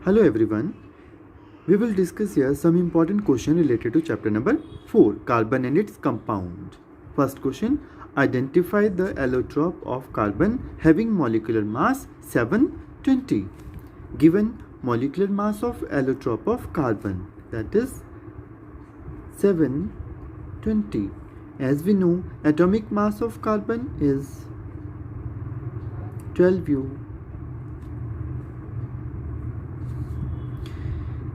Hello everyone. We will discuss here some important question related to chapter number 4, carbon and its compound. First question, identify the allotrope of carbon having molecular mass 720. Given molecular mass of allotrope of carbon, that is 720. As we know, atomic mass of carbon is 12U.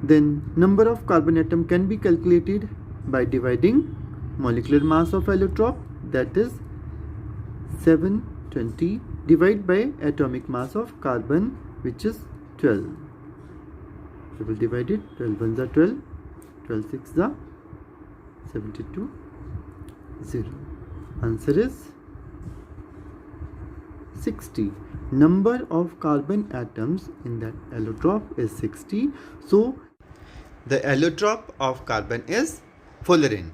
Then number of carbon atom can be calculated by dividing molecular mass of allotrope, that is 720, divided by atomic mass of carbon, which is 12. We will divide it. 12 ones are 12, 12 6 are 72, 0. Answer is 60. Number of carbon atoms in that allotrope is 60. So the allotrope of carbon is fullerene.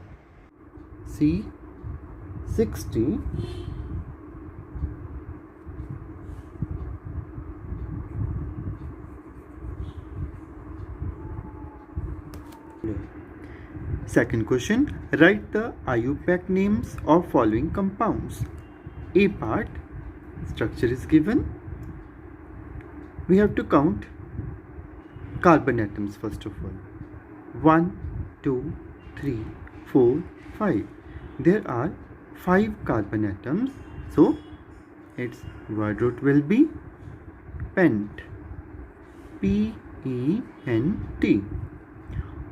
C 60. Second question, write the IUPAC names of following compounds. A part, structure is given. We have to count carbon atoms first of all. 1, 2, 3, 4, 5. There are 5 carbon atoms, so its word root will be pent. P-E-N-T.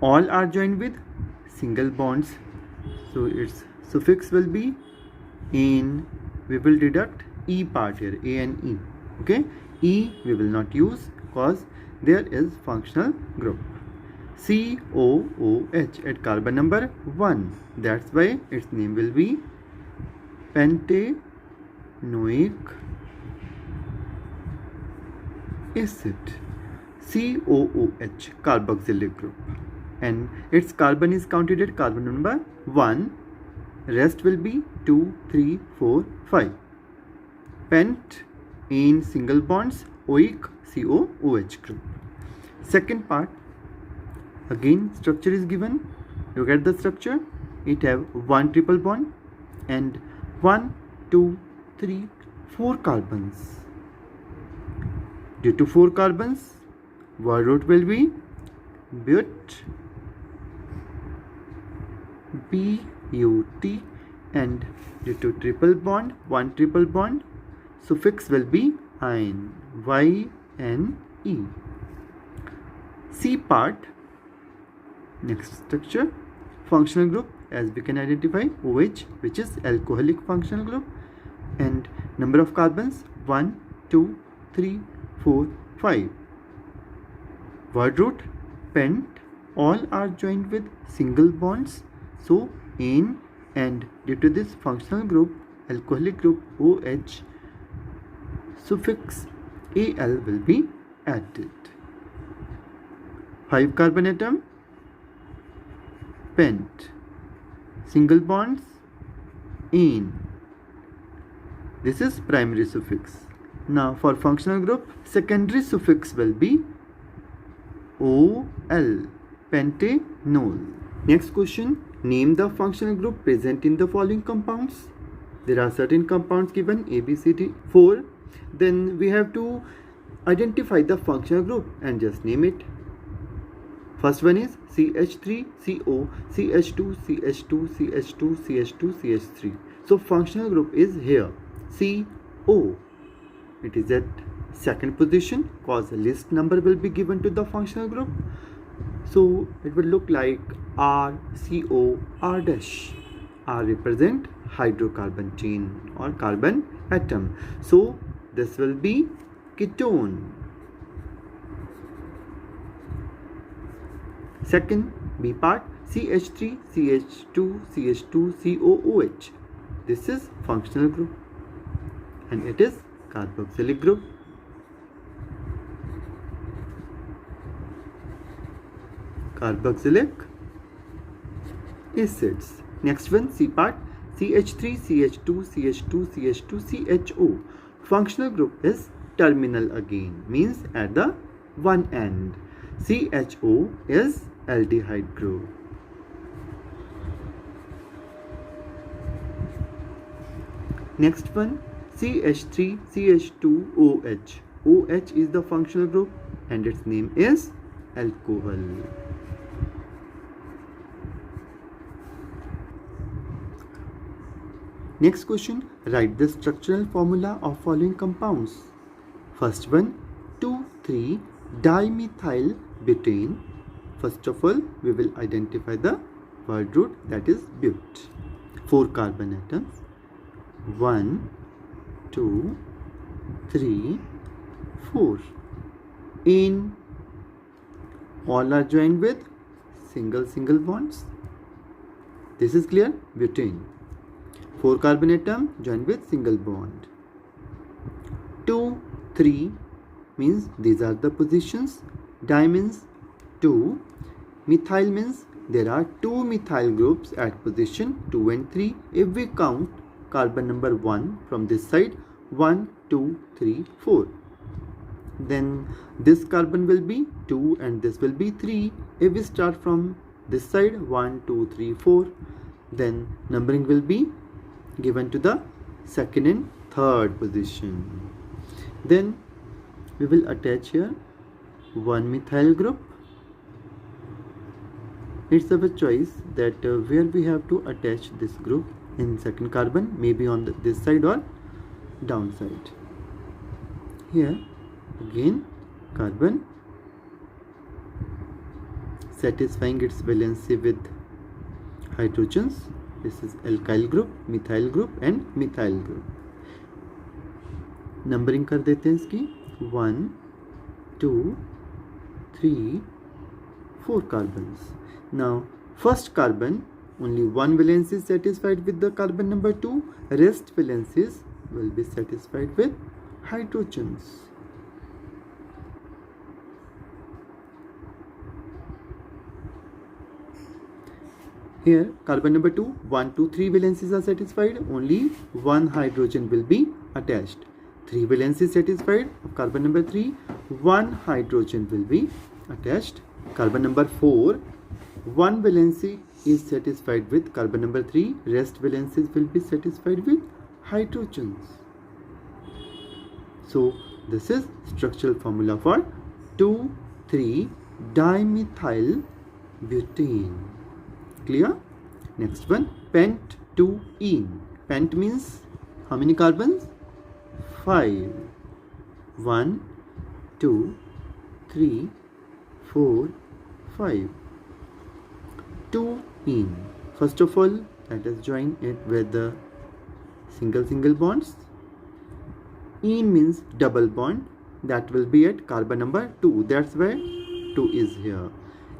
All are joined with single bonds, so its suffix will be ane. We will deduct E part here, A and E. Okay, E we will not use because there is functional group. COOH at carbon number 1. That's why its name will be pentanoic acid. COOH, carboxylic group. And its carbon is counted at carbon number 1. Rest will be 2, 3, 4, 5. Pent, ane single bonds, oic, COOH group. Second part, again structure is given. Look at the structure. It have 1 triple bond and 1, 2, 3, 4 carbons. Due to 4 carbons, word root will be but, B-U-T, and due to triple bond, 1 triple bond, suffix will be ine, Y-N-E. C part, next structure, functional group, as we can identify OH, which is alcoholic functional group, and number of carbons 1, 2, 3, 4, 5. Word root pent, all are joined with single bonds, so ane, and due to this functional group, alcoholic group OH, suffix Al will be added. 5 carbon atom, pent, single bonds, ane. This is primary suffix. Now for functional group, secondary suffix will be OL, pentanol. Next question, name the functional group present in the following compounds. There are certain compounds given A, B, C, D, 4. Then we have to identify the functional group and just name it. First one is CH3CO, CH2, CH2, CH2, CH2, CH3. So functional group is here, CO. It is at second position because list number will be given to the functional group. So it will look like RCO, R dash. R represent hydrocarbon chain or carbon atom. So this will be ketone. Second, B part, CH3, CH2, CH2, COOH. This is functional group and it is carboxylic group. Carboxylic acids. Next one, C part, CH3, CH2, CH2, CH2, CHO. Functional group is terminal again, means at the one end. CHO is aldehyde group. Next one, CH3CH2OH. OH is the functional group and its name is alcohol. Next question, write the structural formula of following compounds. First one, 2,3-dimethyl butane. First of all, we will identify the word root, that is but. 4 carbon atoms. 1, 2, 3, 4. In all are joined with single bonds. This is clear? Butane. 4 carbon atom joined with single bond. 2, 3 means these are the positions. Di means 2. Methyl means there are 2 methyl groups at position 2 and 3. If we count carbon number 1 from this side, 1, 2, 3, 4. Then this carbon will be 2 and this will be 3. If we start from this side, 1, 2, 3, 4, then numbering will be given to the second and third position. Then we will attach here 1 methyl group. It's our choice that where we have to attach this group in second carbon, maybe on this side or downside. Here again carbon satisfying its valency with hydrogens. This is alkyl group, methyl group and methyl group. Numbering कर देते हैं इसकी 1, 2, 3, 4 carbons. Now first carbon, only one valence is satisfied with the carbon number 2. Rest valences will be satisfied with hydrogens. Here carbon number 2, 1, 2, 3 valences are satisfied. Only one hydrogen will be attached. 3 valences satisfied of carbon number 3. 1 hydrogen will be attached. Carbon number 4, 1 valency is satisfied with carbon number 3. Rest valences will be satisfied with hydrogens. So this is structural formula for 2,3-dimethyl butane. Clear? Next one, pent-2-ene. Pent means how many carbons? 5. 1, 2, 3, 4, 5. 2-ene. First of all, let us join it with the single bonds. Ene means double bond. That will be at carbon number 2. That's why 2 is here.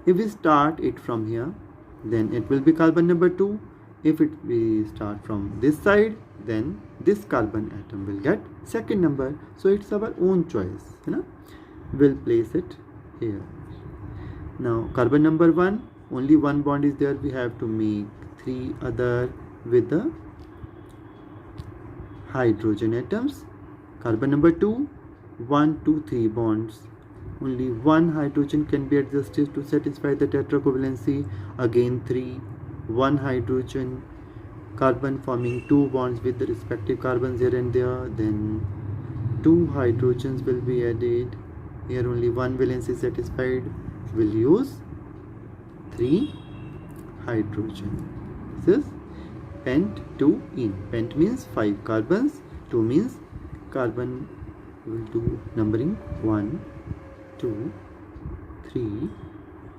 If we start it from here, then it will be carbon number 2. If we start from this side, then this carbon atom will get second number. So it's our own choice. We'll place it here. Now carbon number 1, only one bond is there. We have to make 3 other with the hydrogen atoms. Carbon number 2, 1, 2, 3 bonds. Only one hydrogen can be adjusted to satisfy the tetracovalency. Again 3, 1 hydrogen, carbon forming 2 bonds with the respective carbons here and there. Then 2 hydrogens will be added. Here only one valence is satisfied. We'll use 3 hydrogen. This is pent-2-ene. Pent means 5 carbons. 2 means carbon will do numbering 1, 2, 3,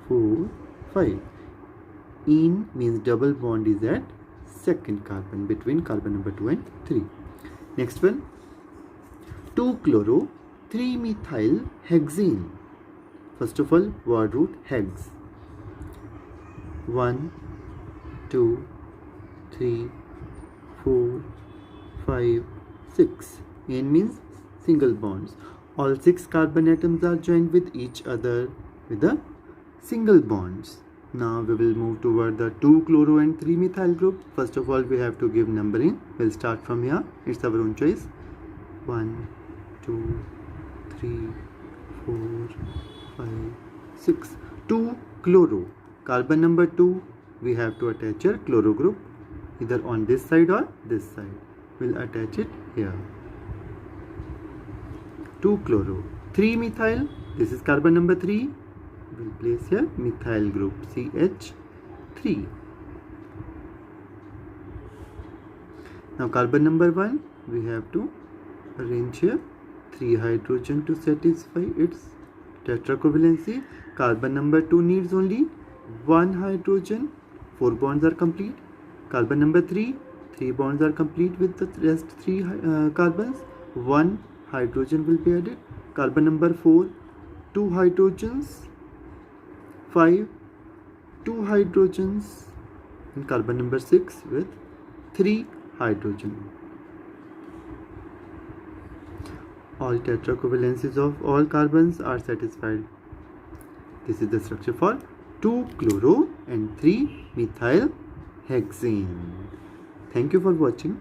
4, 5. Ene means double bond is at second carbon between carbon number 2 and 3. Next one, 2-chloro-3-methyl-hexane. First of all, word root hex. 1, 2, 3, 4, 5, 6. Ene means single bonds. All 6 carbon atoms are joined with each other with the single bonds. Now we will move toward the 2-chloro and 3-methyl group. First of all, we have to give numbering. We'll start from here. It's our own choice. 1, 2, 3, 4, 5, 6. 2 chloro. Carbon number 2, we have to attach a chloro group either on this side or this side. We'll attach it here. 2 chloro. 3 methyl, this is carbon number 3. We'll place here methyl group CH3. Now carbon number 1, we have to arrange here 3 hydrogen to satisfy its tetracovalency. Carbon number 2 needs only 1 hydrogen, 4 bonds are complete. Carbon number 3, 3 bonds are complete with the rest 3 carbons, 1 hydrogen will be added. Carbon number 4, 2 hydrogens, 5, 2 hydrogens, and carbon number 6 with 3 hydrogen. All tetracovalencies of all carbons are satisfied. This is the structure for 2 chloro and 3 methyl hexane. Thank you for watching.